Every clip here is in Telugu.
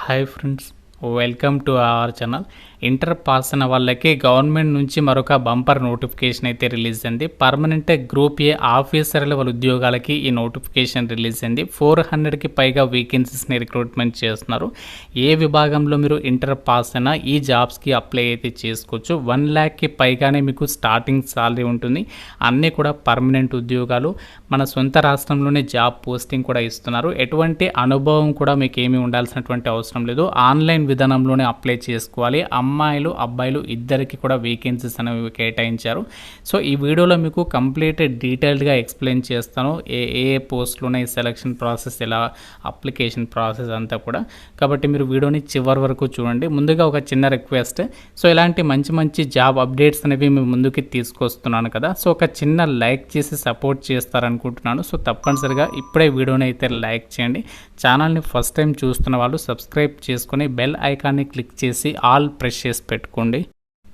Hi friends, welcome to our channel. Inter pass అయిన వాళ్ళకి గవర్నమెంట్ నుంచి మరొక బంపర్ నోటిఫికేషన్ అయితే రిలీజ్ అయింది. Permanent group A officer level ఉద్యోగాలకి ఈ నోటిఫికేషన్ రిలీజ్ అయింది. 400కి పైగా వేకెన్సీస్ని రిక్రూట్మెంట్ చేస్తున్నారు. ఏ విభాగంలో మీరు ఇంటర్ పాస్ అయినా ఈ జాబ్స్కి అప్లై అయితే చేసుకోవచ్చు. 1 lakh పైగానే మీకు స్టార్టింగ్ సాలరీ ఉంటుంది. అన్నీ కూడా పర్మనెంట్ ఉద్యోగాలు. మన సొంత రాష్ట్రంలోనే జాబ్ పోస్టింగ్ కూడా ఇస్తున్నారు. ఎటువంటి అనుభవం కూడా మీకు ఏమీ ఉండాల్సినటువంటి అవసరం లేదు. ఆన్లైన్ విధానంలోనే అప్లై చేసుకోవాలి. అమ్మాయిలు అబ్బాయిలు ఇద్దరికి కూడా వేకెన్సీస్ అనేవి కేటాయించారు. సో ఈ వీడియోలో మీకు కంప్లీట్ డీటెయిల్డ్గా ఎక్స్ప్లెయిన్ చేస్తాను. ఏ పోస్ట్లోనే సెలక్షన్ ప్రాసెస్, ఎలా అప్లికేషన్ ప్రాసెస్ అంతా కూడా. కాబట్టి మీరు వీడియోని చివరి వరకు చూడండి. ముందుగా ఒక చిన్న రిక్వెస్ట్, సో ఇలాంటి మంచి జాబ్ అప్డేట్స్ అనేవి మేము ముందుకి తీసుకొస్తున్నాను కదా, సో ఒక చిన్న లైక్ చేసి సపోర్ట్ చేస్తారనుకుంటున్నాను. సో తప్పనిసరిగా ఇప్పుడే వీడియోని అయితే లైక్ చేయండి. ఛానల్ని ఫస్ట్ టైం చూస్తున్న వాళ్ళు సబ్స్క్రైబ్ చేసుకొని బెల్ ఐకాన్ని క్లిక్ చేసి ఆల్ ప్రెస్ చేసి పెట్టుకోండి.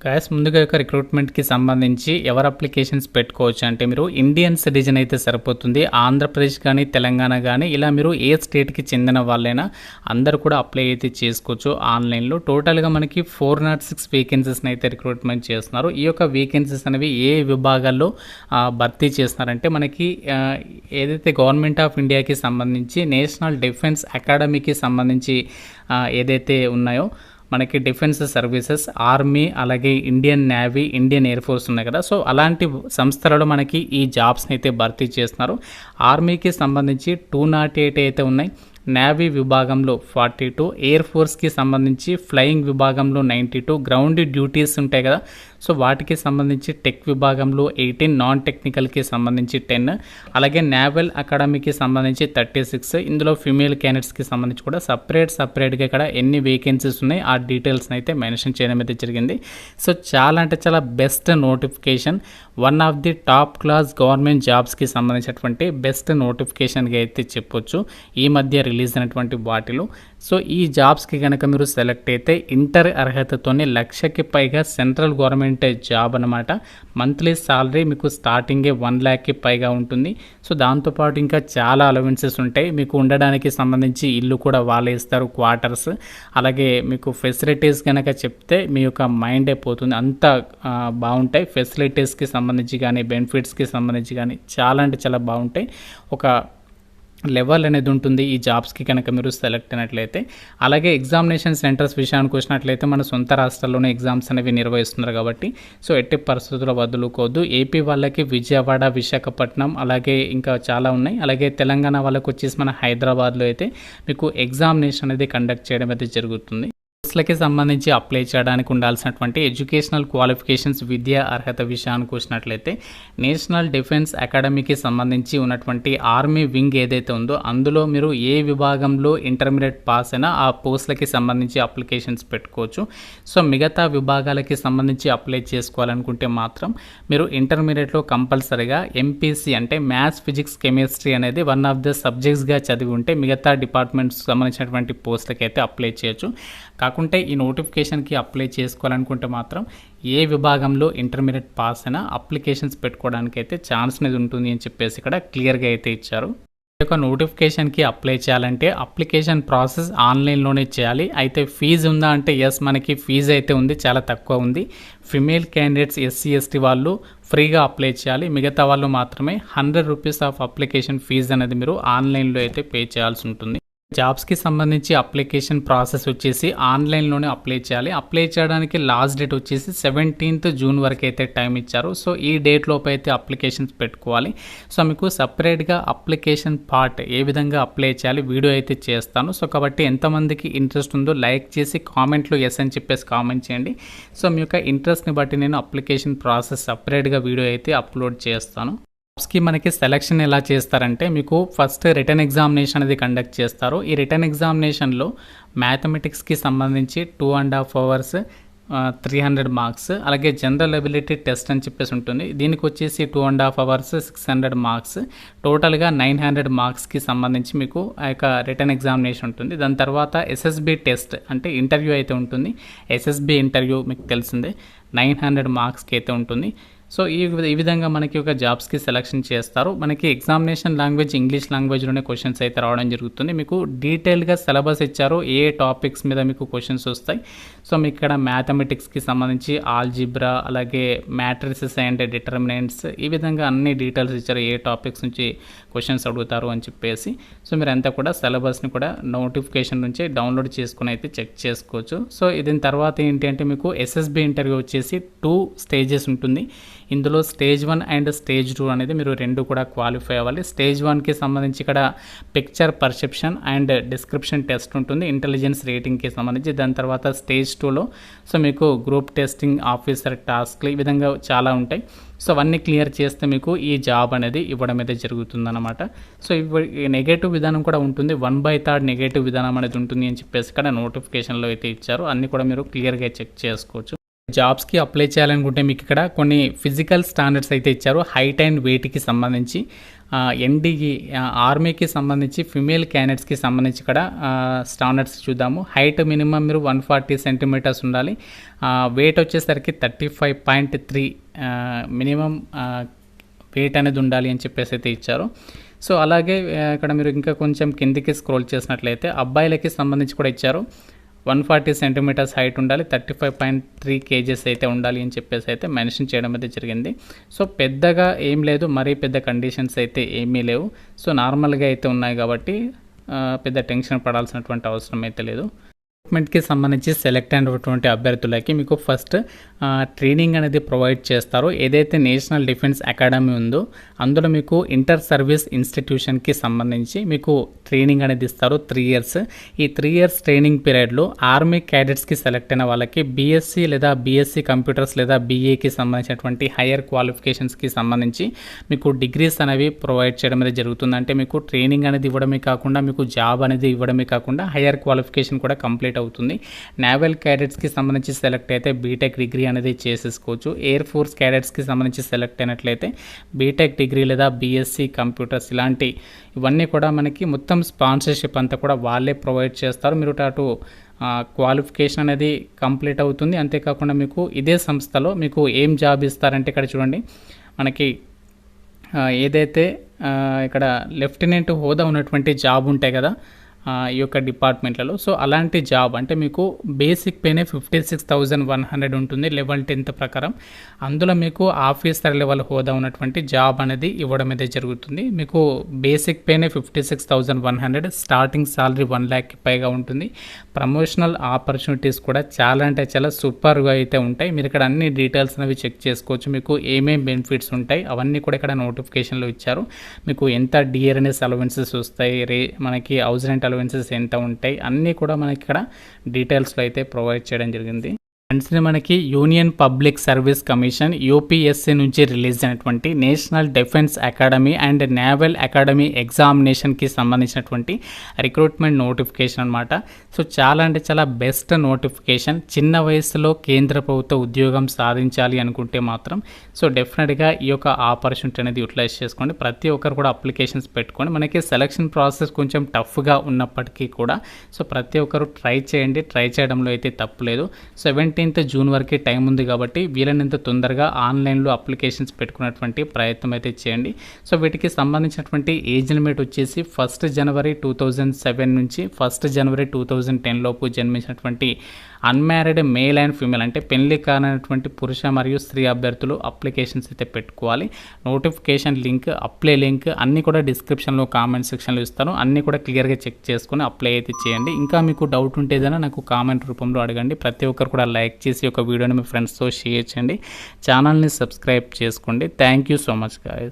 గాయస్, ముందుగా యొక్క రిక్రూట్మెంట్కి సంబంధించి ఎవరు అప్లికేషన్స్ పెట్టుకోవచ్చు అంటే మీరు ఇండియన్ సిటిజన్ అయితే సరిపోతుంది. ఆంధ్రప్రదేశ్ కానీ తెలంగాణ కానీ ఇలా మీరు ఏ స్టేట్కి చెందిన వాళ్ళైనా అందరూ కూడా అప్లై అయితే చేసుకోవచ్చు ఆన్లైన్లో. టోటల్గా మనకి 406 వేకెన్సీస్ని అయితే రిక్రూట్మెంట్ చేస్తున్నారు. ఈ యొక్క వేకెన్సీస్ అనేవి ఏ విభాగాల్లో భర్తీ చేస్తున్నారంటే మనకి ఏదైతే గవర్నమెంట్ ఆఫ్ ఇండియాకి సంబంధించి నేషనల్ డిఫెన్స్ అకాడమీకి సంబంధించి ఏదైతే ఉన్నాయో మనకి డిఫెన్స్ సర్వీసెస్, ఆర్మీ, అలాగే Indian navy, Indian air force ఉన్నాయి కదా, సో అలాంటి సంస్థలలో మనకి ఈ జాబ్స్ని అయితే భర్తీ చేస్తున్నారు. ఆర్మీకి సంబంధించి 208 అయితే ఉన్నాయి. నేవీ విభాగంలో 42, ఎయిర్ ఫోర్స్కి సంబంధించి ఫ్లయింగ్ విభాగంలో 92, గ్రౌండ్ డ్యూటీస్ ఉంటాయి కదా, సో వాటికి సంబంధించి టెక్ విభాగంలో 18, నాన్ టెక్నికల్కి సంబంధించి 10, అలాగే నేవల్ అకాడమీకి సంబంధించి 36. ఇందులో ఫీమేల్ క్యాండిడేట్స్కి సంబంధించి కూడా సపరేట్గా ఇక్కడ ఎన్ని వేకెన్సీస్ ఉన్నాయి ఆ డీటెయిల్స్ని అయితే మెన్షన్ చేయడం అయితే జరిగింది. సో చాలా అంటే చాలా best notification, one of the top class government జాబ్స్కి సంబంధించినటువంటి బెస్ట్ నోటిఫికేషన్గా అయితే చెప్పొచ్చు ఈ మధ్య రిలీజ్ అయినటువంటి వాటిలో. సో ఈ జాబ్స్కి కనుక మీరు సెలెక్ట్ అయితే ఇంటర్ అర్హతతోనే 1,00,000కి పైగా సెంట్రల్ గవర్నమెంట్ జాబ్ అనమాట. మంత్లీ సాలరీ మీకు స్టార్టింగే 1 lakh పైగా ఉంటుంది. సో దాంతోపాటు ఇంకా చాలా అలవెన్సెస్ ఉంటాయి. మీకు ఉండడానికి సంబంధించి ఇల్లు కూడా వాళ్ళే ఇస్తారు, క్వార్టర్స్. అలాగే మీకు ఫెసిలిటీస్ కనుక చెప్తే మీ యొక్క మైండ్ అయిపోతుంది, అంత బాగుంటాయి. ఫెసిలిటీస్కి సంబంధించి కానీ బెనిఫిట్స్కి సంబంధించి కానీ చాలా అంటే చాలా బాగుంటాయి. ఒక లెవెల్ అనేది ఉంటుంది ఈ జాబ్స్కి కనుక మీరు సెలెక్ట్ అయినట్లయితే. అలాగే ఎగ్జామినేషన్ సెంటర్స్ విషయానికి వచ్చినట్లయితే మన సొంత రాష్ట్రాల్లోనే ఎగ్జామ్స్ అనేవి నిర్వహిస్తున్నారు కాబట్టి సో ఎట్టి పరిస్థితుల్లో వదులుకోవద్దు. ఏపీ వాళ్ళకి విజయవాడ, విశాఖపట్నం, అలాగే ఇంకా చాలా ఉన్నాయి. అలాగే తెలంగాణ వాళ్ళకి వచ్చేసి మన హైదరాబాద్లో అయితే మీకు ఎగ్జామినేషన్ అనేది కండక్ట్ చేయడం అయితే జరుగుతుంది. పోస్టులకి సంబంధించి అప్లై చేయడానికి ఉండాల్సినటువంటి ఎడ్యుకేషనల్ క్వాలిఫికేషన్స్, విద్యా అర్హత విషయానికి వచ్చినట్లయితే నేషనల్ డిఫెన్స్ అకాడమీకి సంబంధించి ఉన్నటువంటి ఆర్మీ వింగ్ ఏదైతే ఉందో అందులో మీరు ఏ విభాగంలో ఇంటర్మీడియట్ పాస్ అయినా ఆ పోస్టులకి సంబంధించి అప్లికేషన్స్ పెట్టుకోవచ్చు. సో మిగతా విభాగాలకి సంబంధించి అప్లై చేసుకోవాలనుకుంటే మాత్రం మీరు ఇంటర్మీడియట్లో కంపల్సరీగా ఎంపీసీ అంటే మ్యాథ్స్, ఫిజిక్స్, కెమిస్ట్రీ అనేది వన్ ఆఫ్ ద సబ్జెక్ట్స్గా చదివి ఉంటే మిగతా డిపార్ట్మెంట్స్ సంబంధించినటువంటి పోస్టులకి అయితే అప్లై చేయొచ్చు. కాకుంటే ఈ నోటిఫికేషన్కి అప్లై చేసుకోవాలనుకుంటే మాత్రం ఏ విభాగంలో ఇంటర్మీడియట్ పాస్ అయినా అప్లికేషన్స్ పెట్టుకోవడానికి అయితే ఛాన్స్ అనేది ఉంటుంది అని చెప్పేసి ఇక్కడ క్లియర్గా అయితే ఇచ్చారు. ఈ యొక్క నోటిఫికేషన్కి అప్లై చేయాలంటే అప్లికేషన్ ప్రాసెస్ ఆన్లైన్లోనే చేయాలి. అయితే ఫీజు ఉందా అంటే ఎస్, మనకి ఫీజు అయితే ఉంది, చాలా తక్కువ ఉంది. ఫిమేల్ క్యాండిడేట్స్, SC, ST వాళ్ళు ఫ్రీగా అప్లై చేయాలి. మిగతా వాళ్ళు మాత్రమే 100 రూపీస్ ఆఫ్ అప్లికేషన్ ఫీజు అనేది మీరు ఆన్లైన్లో అయితే పే చేయాల్సి ఉంటుంది. జాబ్స్కి సంబంధించి అప్లికేషన్ ప్రాసెస్ వచ్చేసి ఆన్లైన్లోనే అప్లై చేయాలి. అప్లై చేయడానికి లాస్ట్ డేట్ వచ్చేసి 17th June వరకు అయితే టైం ఇచ్చారు. సో ఈ డేట్ లోపు అయితే అప్లికేషన్స్ పెట్టుకోవాలి. సో మీకు సపరేట్గా అప్లికేషన్ పార్ట్ ఏ విధంగా అప్లై చేయాలి వీడియో అయితే చేస్తాను. సో కాబట్టి ఎంతమందికి ఇంట్రెస్ట్ ఉందో లైక్ చేసి కామెంట్లో ఎస్ అని చెప్పేసి కామెంట్ చేయండి. సో మీ యొక్క ఇంట్రెస్ట్ని బట్టి నేను అప్లికేషన్ ప్రాసెస్ సపరేట్గా వీడియో అయితే అప్లోడ్ చేస్తాను. జాబ్స్కి మనకి సెలక్షన్ ఎలా చేస్తారంటే మీకు ఫస్ట్ రిటర్న్ ఎగ్జామినేషన్ అనేది కండక్ట్ చేస్తారు. ఈ రిటర్న్ ఎగ్జామినేషన్లో మ్యాథమెటిక్స్కి సంబంధించి 2.5 hours 300 మార్క్స్, అలాగే జనరల్ ఎబిలిటీ టెస్ట్ అని చెప్పేసి ఉంటుంది. దీనికి వచ్చేసి 2.5 hours 600 మార్క్స్, టోటల్గా 900 మార్క్స్కి సంబంధించి మీకు ఆ యొక్క రిటర్న్ ఎగ్జామినేషన్ ఉంటుంది. దాని తర్వాత SSB టెస్ట్ అంటే ఇంటర్వ్యూ అయితే ఉంటుంది. SSB ఇంటర్వ్యూ మీకు తెలిసిందే 900 మార్క్స్కి అయితే ఉంటుంది. సో ఈ విధంగా మనకి ఒక జాబ్స్కి సెలెక్షన్ చేస్తారు. మనకి ఎగ్జామినేషన్ లాంగ్వేజ్ ఇంగ్లీష్ లాంగ్వేజ్లోనే క్వశ్చన్స్ అయితే రావడం జరుగుతుంది. మీకు డీటెయిల్గా సిలబస్ ఇచ్చారు, ఏ టాపిక్స్ మీద మీకు క్వశ్చన్స్ వస్తాయి. సో మీకు ఇక్కడ మ్యాథమెటిక్స్కి సంబంధించి ఆల్జిబ్రా, అలాగే మ్యాట్రిసెస్ అండ్ డిటర్మినెంట్స్, ఈ విధంగా అన్ని డీటెయిల్స్ ఇచ్చారు, ఏ టాపిక్స్ నుంచి క్వశ్చన్స్ అడుగుతారు అని చెప్పేసి. సో మీరు అంతా కూడా సిలబస్ని కూడా నోటిఫికేషన్ నుంచి డౌన్లోడ్ చేసుకుని అయితే చెక్ చేసుకోవచ్చు. సో దీని తర్వాత ఏంటి అంటే మీకు ఎస్ఎస్బి ఇంటర్వ్యూ వచ్చేసి 2 స్టేజెస్ ఉంటుంది. ఇందులో స్టేజ్ 1 అండ్ స్టేజ్ 2 అనేది మీరు 2 కూడా క్వాలిఫై అవ్వాలి. స్టేజ్ 1కి సంబంధించి ఇక్కడ picture perception and description test ఉంటుంది, ఇంటెలిజెన్స్ రేటింగ్కి సంబంధించి. దాని తర్వాత స్టేజ్ 2లో సో మీకు గ్రూప్ టెస్టింగ్, ఆఫీసర్ టాస్క్లు, ఈ విధంగా చాలా ఉంటాయి. సో అవన్నీ క్లియర్ చేస్తే మీకు ఈ జాబ్ అనేది ఇవ్వడం అయితే జరుగుతుందన్నమాట. సో నెగటివ్ విధానం కూడా ఉంటుంది, 1/3 నెగటివ్ విధానం అనేది ఉంటుంది అని చెప్పేసి ఇక్కడ నోటిఫికేషన్లో అయితే ఇచ్చారు. అన్నీ కూడా మీరు క్లియర్గా చెక్ చేసుకోవచ్చు. జాబ్స్కి అప్లై చేయాలనుకుంటే మీకు ఇక్కడ కొన్ని ఫిజికల్ స్టాండర్డ్స్ అయితే ఇచ్చారు. హైట్ అండ్ వెయిట్కి సంబంధించి, ఎన్డీఈ ఆర్మీకి సంబంధించి ఫిమేల్ క్యాండిడేట్స్కి సంబంధించి ఇక్కడ స్టాండర్డ్స్ చూద్దాము. హైట్ మినిమం మీరు 140 సెంటీమీటర్స్ ఉండాలి. వెయిట్ వచ్చేసరికి 35.3 మినిమం వెయిట్ అనేది ఉండాలి అని చెప్పేసి అయితే ఇచ్చారు. సో అలాగే ఇక్కడ మీరు ఇంకా కొంచెం కిందికి స్క్రోల్ చేసినట్లయితే అబ్బాయిలకి సంబంధించి కూడా ఇచ్చారు. 140 సెంటీమీటర్స్ హైట్ ఉండాలి, 35.3 kgs అయితే ఉండాలి అని చెప్పేసి అయితే మెన్షన్ చేయడం అయితే జరిగింది. సో పెద్దగా ఏం లేదు, మరీ పెద్ద కండిషన్స్ అయితే ఏమీ లేవు. సో నార్మల్గా అయితే ఉన్నాయి కాబట్టి పెద్ద టెన్షన్ పడాల్సినటువంటి అవసరం అయితే లేదు. రిక్రూట్మెంట్కి సంబంధించి సెలెక్ట్ అయినటువంటి అభ్యర్థులకి మీకు ఫస్ట్ ట్రైనింగ్ అనేది ప్రొవైడ్ చేస్తారు. ఏదైతే నేషనల్ డిఫెన్స్ అకాడమీ ఉందో అందులో మీకు ఇంటర్ సర్వీస్ ఇన్స్టిట్యూషన్కి సంబంధించి మీకు ట్రైనింగ్ అనేది ఇస్తారు 3 years. ఈ 3 years ట్రైనింగ్ పీరియడ్లో ఆర్మీ క్యాడెట్స్కి సెలెక్ట్ అయిన వాళ్ళకి బీఎస్సీ లేదా బీఎస్సీ కంప్యూటర్స్ లేదా బీఏకి సంబంధించినటువంటి హయ్యర్ క్వాలిఫికేషన్స్కి సంబంధించి మీకు డిగ్రీస్ అనేవి ప్రొవైడ్ చేయడం అనేది జరుగుతుంది. అంటే మీకు ట్రైనింగ్ అనేది ఇవ్వడమే కాకుండా మీకు జాబ్ అనేది ఇవ్వడమే కాకుండా హయ్యర్ క్వాలిఫికేషన్ కూడా కంప్లీట్ అవుతుంది. నేవల్ క్యాడెట్స్కి సంబంధించి సెలెక్ట్ అయితే బీటెక్ డిగ్రీ అనేది చేసేసుకోవచ్చు. ఎయిర్ ఫోర్స్ క్యాడెట్స్కి సంబంధించి సెలెక్ట్ అయినట్లయితే బీటెక్ డిగ్రీ లేదా బీఎస్సీ కంప్యూటర్స్, ఇలాంటి ఇవన్నీ కూడా మనకి మొత్తం స్పాన్సర్షిప్ అంతా కూడా వాళ్ళే ప్రొవైడ్ చేస్తారు. మీరు అటు క్వాలిఫికేషన్ అనేది కంప్లీట్ అవుతుంది. అంతేకాకుండా మీకు ఇదే సంస్థలో మీకు ఏం జాబ్ ఇస్తారంటే ఇక్కడ చూడండి, మనకి ఏదైతే ఇక్కడ లెఫ్టినెంట్ హోదా ఉన్నటువంటి జాబ్ ఉంటాయి కదా ఈ యొక్క డిపార్ట్మెంట్లలో. సో అలాంటి జాబ్ అంటే మీకు బేసిక్ పేనే 56,100 ఉంటుంది లెవెల్ 10th ప్రకారం. అందులో మీకు ఆఫీసర్ లెవెల్ హోదా ఉన్నటువంటి జాబ్ అనేది ఇవ్వడం అయితే జరుగుతుంది. మీకు బేసిక్ పేనే 56,100, స్టార్టింగ్ సాలరీ 1 lakh పైగా ఉంటుంది. ప్రమోషనల్ ఆపర్చునిటీస్ కూడా చాలా అంటే చాలా సూపర్గా అయితే ఉంటాయి. మీరు ఇక్కడ అన్ని డీటెయిల్స్ అనేవి చెక్ చేసుకోవచ్చు. మీకు ఏమేమి బెనిఫిట్స్ ఉంటాయి అవన్నీ కూడా ఇక్కడ నోటిఫికేషన్లో ఇచ్చారు. మీకు ఎంత డిఆర్ఎన్ఎస్ అలవెన్సెస్ వస్తాయి, మనకి హౌస్ రెంట్ అలవెన్సెస్ ఎంత ఉంటాయి, అన్నీ కూడా మనకి ఇక్కడ డీటెయిల్స్లో అయితే ప్రొవైడ్ చేయడం జరిగింది. ఫ్రెండ్స్, మనకి union public service commission UPSC నుంచి రిలీజ్ అయినటువంటి national defence academy and naval academy ఎగ్జామినేషన్కి సంబంధించినటువంటి రిక్రూట్మెంట్ నోటిఫికేషన్ అనమాట. సో చాలా అంటే చాలా బెస్ట్ నోటిఫికేషన్. చిన్న వయసులో కేంద్ర ప్రభుత్వ ఉద్యోగం సాధించాలి అనుకుంటే మాత్రం సో డెఫినెట్గా ఈ యొక్క ఆపర్చునిటీ అనేది యూటిలైజ్ చేసుకోండి. ప్రతి ఒక్కరు కూడా అప్లికేషన్స్ పెట్టుకోండి. మనకి సెలక్షన్ ప్రాసెస్ కొంచెం టఫ్గా ఉన్నప్పటికీ కూడా సో ప్రతి ఒక్కరు ట్రై చేయండి. ట్రై చేయడంలో అయితే తప్పులేదు. 17th June వరకు టైం ఉంది కాబట్టి వీలైనంత తొందరగా ఆన్లైన్లో అప్లికేషన్స్ పెట్టుకున్నటువంటి ప్రయత్నం అయితే చేయండి. సో వీటికి సంబంధించినటువంటి ఏజ్ లిమిట్ వచ్చేసి 1 January 2007 నుంచి 1 January 2010 లోపు జన్మించినటువంటి అన్మ్యారీడ్ మేల్ అండ్ ఫీమేల్ అంటే పెళ్లి కానటువంటి పురుష మరియు స్త్రీ అభ్యర్థులు అప్లికేషన్స్ అయితే పెట్టుకోవాలి. నోటిఫికేషన్ లింక్, అప్లై లింక్ అన్నీ కూడా డిస్క్రిప్షన్లో కామెంట్ సెక్షన్లో ఇస్తాను. అన్నీ కూడా క్లియర్గా చెక్ చేసుకొని అప్లై అయితే చేయండి. ఇంకా మీకు డౌట్ ఉంటేదైనా నాకు కామెంట్ రూపంలో అడగండి. ప్రతి ఒక్కరు కూడా లైక్ చేసి ఒక వీడియోని మీ ఫ్రెండ్స్తో షేర్ చేయండి. ఛానల్ని సబ్స్క్రైబ్ చేసుకోండి. Thank you so much guys.